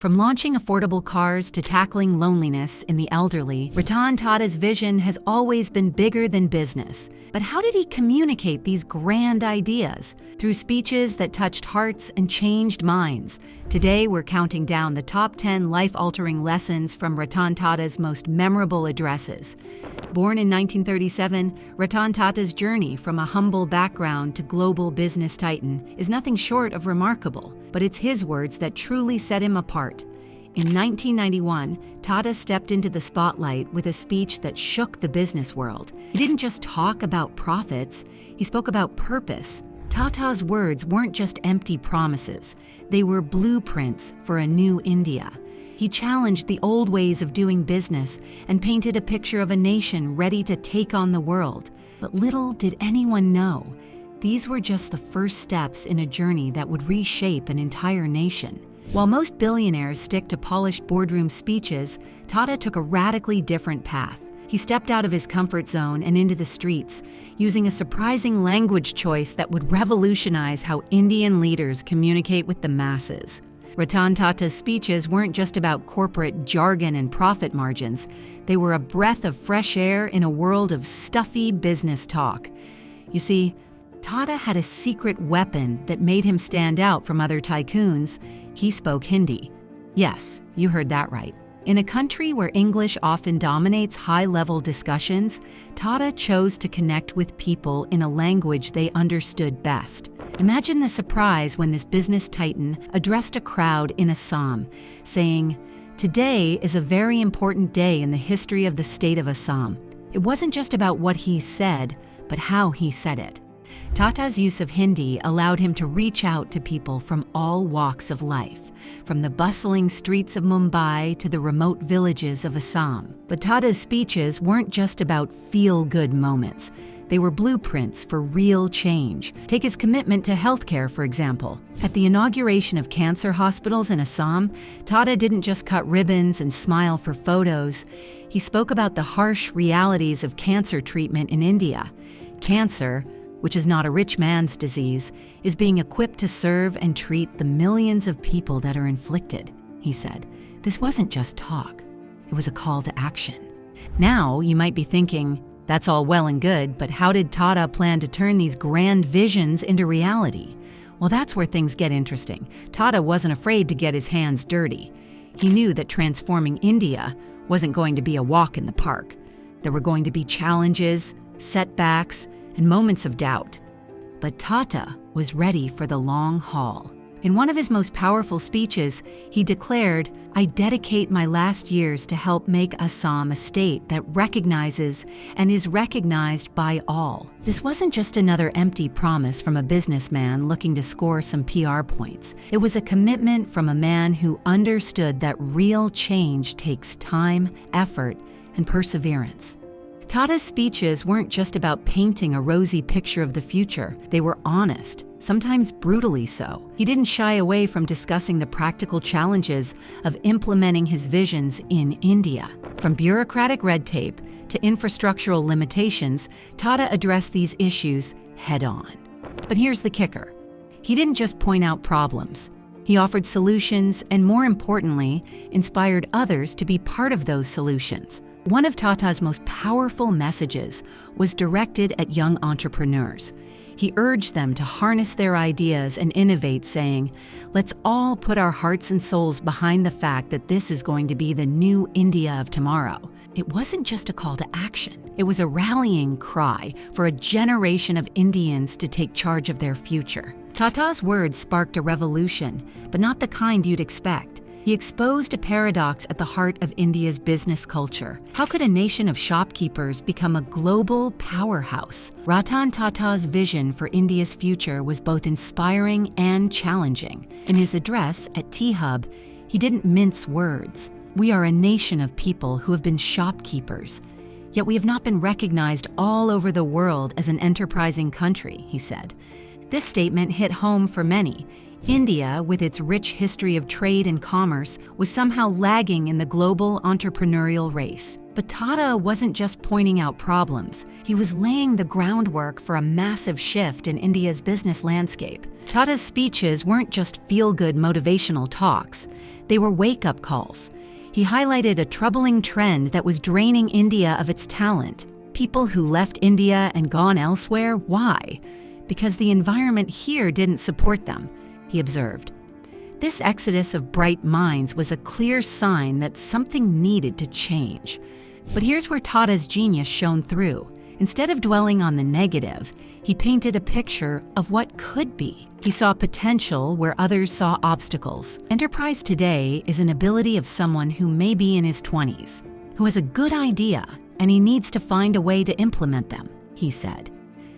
From launching affordable cars to tackling loneliness in the elderly, Ratan Tata's vision has always been bigger than business. But how did he communicate these grand ideas? Through speeches that touched hearts and changed minds. Today, we're counting down the top 10 life-altering lessons from Ratan Tata's most memorable addresses. Born in 1937, Ratan Tata's journey from a humble background to global business titan is nothing short of remarkable, but it's his words that truly set him apart. In 1991, Tata stepped into the spotlight with a speech that shook the business world. He didn't just talk about profits, he spoke about purpose. Tata's words weren't just empty promises, they were blueprints for a new India. He challenged the old ways of doing business and painted a picture of a nation ready to take on the world. But little did anyone know, these were just the first steps in a journey that would reshape an entire nation. While most billionaires stick to polished boardroom speeches, Tata took a radically different path. He stepped out of his comfort zone and into the streets, using a surprising language choice that would revolutionize how Indian leaders communicate with the masses. Ratan Tata's speeches weren't just about corporate jargon and profit margins. They were a breath of fresh air in a world of stuffy business talk. You see, Tata had a secret weapon that made him stand out from other tycoons. He spoke Hindi. Yes, you heard that right. In a country where English often dominates high-level discussions, Tata chose to connect with people in a language they understood best. Imagine the surprise when this business titan addressed a crowd in Assam, saying, "Today is a very important day in the history of the state of Assam." It wasn't just about what he said, but how he said it. Tata's use of Hindi allowed him to reach out to people from all walks of life, from the bustling streets of Mumbai to the remote villages of Assam. But Tata's speeches weren't just about feel-good moments. They were blueprints for real change. Take his commitment to healthcare, for example. At the inauguration of cancer hospitals in Assam, Tata didn't just cut ribbons and smile for photos. He spoke about the harsh realities of cancer treatment in India. Cancer, which is not a rich man's disease, is being equipped to serve and treat the millions of people that are inflicted, he said. This wasn't just talk. It was a call to action. Now, you might be thinking, that's all well and good, but how did Tata plan to turn these grand visions into reality? Well, that's where things get interesting. Tata wasn't afraid to get his hands dirty. He knew that transforming India wasn't going to be a walk in the park. There were going to be challenges, setbacks, and moments of doubt. But Tata was ready for the long haul. In one of his most powerful speeches, he declared, "I dedicate my last years to help make Assam a state that recognizes and is recognized by all." This wasn't just another empty promise from a businessman looking to score some PR points. It was a commitment from a man who understood that real change takes time, effort, and perseverance. Tata's speeches weren't just about painting a rosy picture of the future. They were honest, sometimes brutally so. He didn't shy away from discussing the practical challenges of implementing his visions in India. From bureaucratic red tape to infrastructural limitations, Tata addressed these issues head-on. But here's the kicker. He didn't just point out problems. He offered solutions and, more importantly, inspired others to be part of those solutions. One of Tata's most powerful messages was directed at young entrepreneurs. He urged them to harness their ideas and innovate, saying, "Let's all put our hearts and souls behind the fact that this is going to be the new India of tomorrow." It wasn't just a call to action. It was a rallying cry for a generation of Indians to take charge of their future. Tata's words sparked a revolution, but not the kind you'd expect. He exposed a paradox at the heart of India's business culture. How could a nation of shopkeepers become a global powerhouse? Ratan Tata's vision for India's future was both inspiring and challenging. In his address at T-Hub, he didn't mince words. "We are a nation of people who have been shopkeepers, yet we have not been recognized all over the world as an enterprising country," he said. This statement hit home for many, India, with its rich history of trade and commerce, was somehow lagging in the global entrepreneurial race. But Tata wasn't just pointing out problems. He was laying the groundwork for a massive shift in India's business landscape. Tata's speeches weren't just feel-good motivational talks. They were wake-up calls. He highlighted a troubling trend that was draining India of its talent. People who left India and gone elsewhere, why? Because the environment here didn't support them, he observed. This exodus of bright minds was a clear sign that something needed to change. But here's where Tata's genius shone through. Instead of dwelling on the negative, he painted a picture of what could be. He saw potential where others saw obstacles. Enterprise today is an ability of someone who may be in his 20s, who has a good idea, and he needs to find a way to implement them, he said.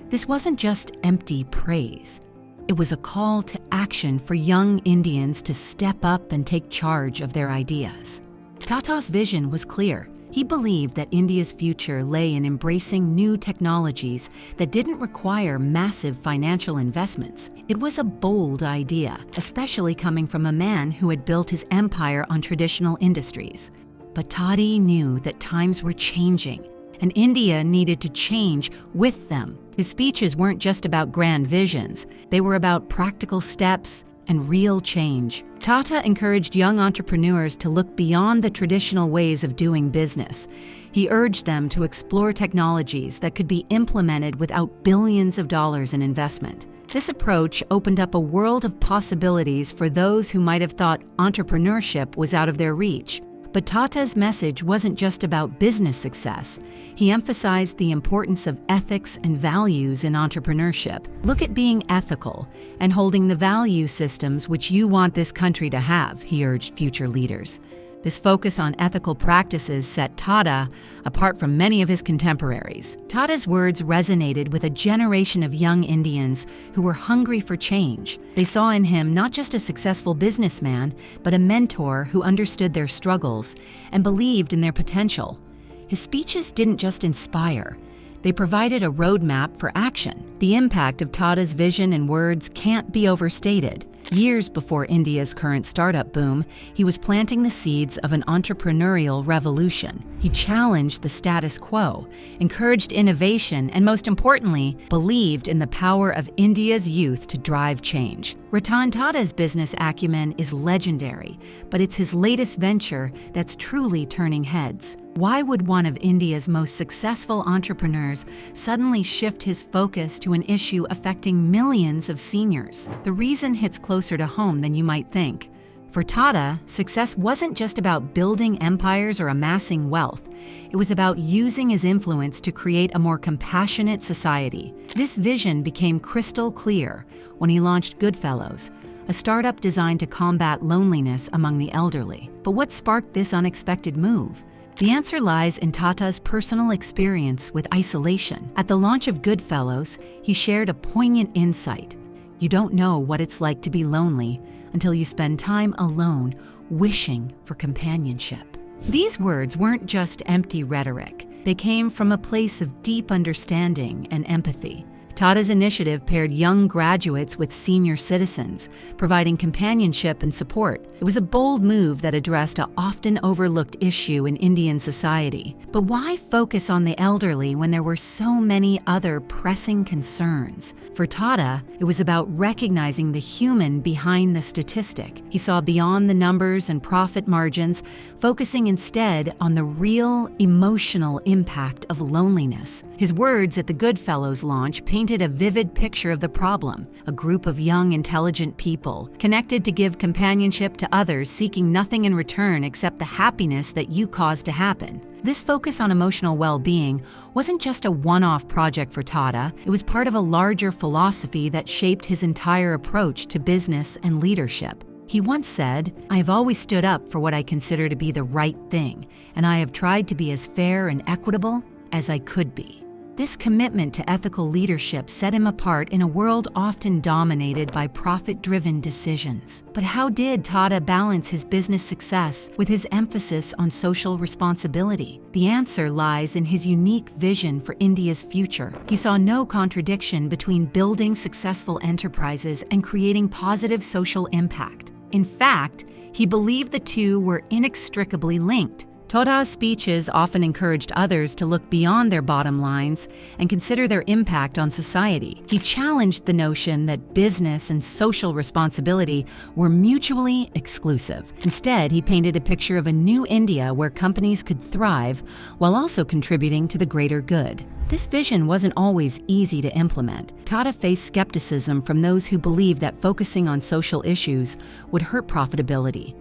This wasn't just empty praise. It was a call to action for young Indians to step up and take charge of their ideas. Tata's vision was clear. He believed that India's future lay in embracing new technologies that didn't require massive financial investments. It was a bold idea, especially coming from a man who had built his empire on traditional industries. But Tata knew that times were changing, and India needed to change with them. His speeches weren't just about grand visions. They were about practical steps and real change. Tata encouraged young entrepreneurs to look beyond the traditional ways of doing business. He urged them to explore technologies that could be implemented without billions of dollars in investment. This approach opened up a world of possibilities for those who might have thought entrepreneurship was out of their reach. But Tata's message wasn't just about business success. He emphasized the importance of ethics and values in entrepreneurship. Look at being ethical and holding the value systems which you want this country to have, he urged future leaders. This focus on ethical practices set Tata apart from many of his contemporaries. Tata's words resonated with a generation of young Indians who were hungry for change. They saw in him not just a successful businessman, but a mentor who understood their struggles and believed in their potential. His speeches didn't just inspire. They provided a roadmap for action. The impact of Tata's vision and words can't be overstated. Years before India's current startup boom, he was planting the seeds of an entrepreneurial revolution. He challenged the status quo, encouraged innovation, and most importantly, believed in the power of India's youth to drive change. Ratan Tata's business acumen is legendary, but it's his latest venture that's truly turning heads. Why would one of India's most successful entrepreneurs suddenly shift his focus to an issue affecting millions of seniors? The reason hits closer to home than you might think. For Tata, success wasn't just about building empires or amassing wealth. It was about using his influence to create a more compassionate society. This vision became crystal clear when he launched Goodfellows, a startup designed to combat loneliness among the elderly. But what sparked this unexpected move? The answer lies in Tata's personal experience with isolation. At the launch of Goodfellows, he shared a poignant insight. You don't know what it's like to be lonely until you spend time alone, wishing for companionship. These words weren't just empty rhetoric. They came from a place of deep understanding and empathy. Tata's initiative paired young graduates with senior citizens, providing companionship and support. It was a bold move that addressed an often overlooked issue in Indian society. But why focus on the elderly when there were so many other pressing concerns? For Tata, it was about recognizing the human behind the statistic. He saw beyond the numbers and profit margins, focusing instead on the real emotional impact of loneliness. His words at the Goodfellows launch painted a vivid picture of the problem: a group of young, intelligent people connected to give companionship to others, seeking nothing in return except the happiness that you caused to happen. This focus on emotional well-being wasn't just a one-off project for Tata. It was part of a larger philosophy that shaped his entire approach to business and leadership. He once said, "I have always stood up for what I consider to be the right thing, and I have tried to be as fair and equitable as I could be." This commitment to ethical leadership set him apart in a world often dominated by profit-driven decisions. But how did Tata balance his business success with his emphasis on social responsibility? The answer lies in his unique vision for India's future. He saw no contradiction between building successful enterprises and creating positive social impact. In fact, he believed the two were inextricably linked. Tatas speeches often encouraged others to look beyond their bottom lines and consider their impact on society. He challenged the notion that business and social responsibility were mutually exclusive. Instead, he painted a picture of a new India where companies could thrive while also contributing to the greater good. This vision wasn't always easy to implement. Tata faced skepticism from those who believed that focusing on social issues would hurt profitability.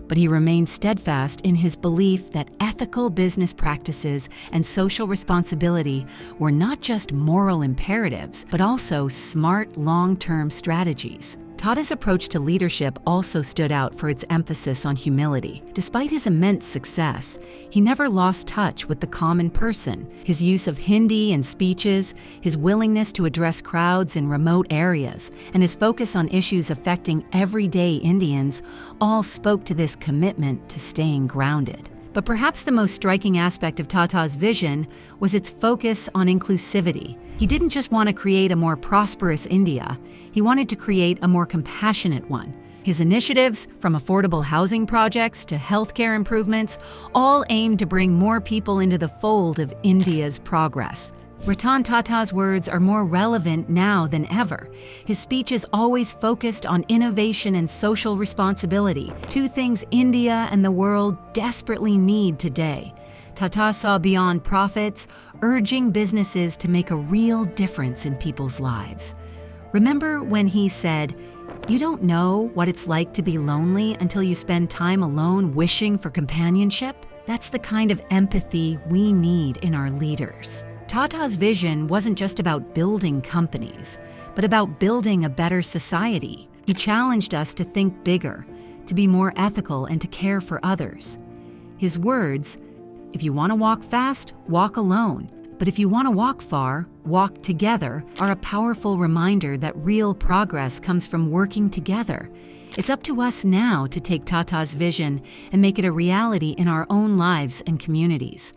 But he remained steadfast in his belief that ethical business practices and social responsibility were not just moral imperatives, but also smart long-term strategies. Tata's approach to leadership also stood out for its emphasis on humility. Despite his immense success, he never lost touch with the common person. His use of Hindi in speeches, his willingness to address crowds in remote areas, and his focus on issues affecting everyday Indians all spoke to this commitment to staying grounded. But perhaps the most striking aspect of Tata's vision was its focus on inclusivity. He didn't just want to create a more prosperous India, he wanted to create a more compassionate one. His initiatives, from affordable housing projects to healthcare improvements, all aimed to bring more people into the fold of India's progress. Ratan Tata's words are more relevant now than ever. His speeches always focused on innovation and social responsibility, two things India and the world desperately need today. Tata saw beyond profits, urging businesses to make a real difference in people's lives. Remember when he said, "You don't know what it's like to be lonely until you spend time alone wishing for companionship?" That's the kind of empathy we need in our leaders. Tata's vision wasn't just about building companies, but about building a better society. He challenged us to think bigger, to be more ethical, and to care for others. His words, "If you want to walk fast, walk alone. But if you want to walk far, walk together," are a powerful reminder that real progress comes from working together. It's up to us now to take Tata's vision and make it a reality in our own lives and communities.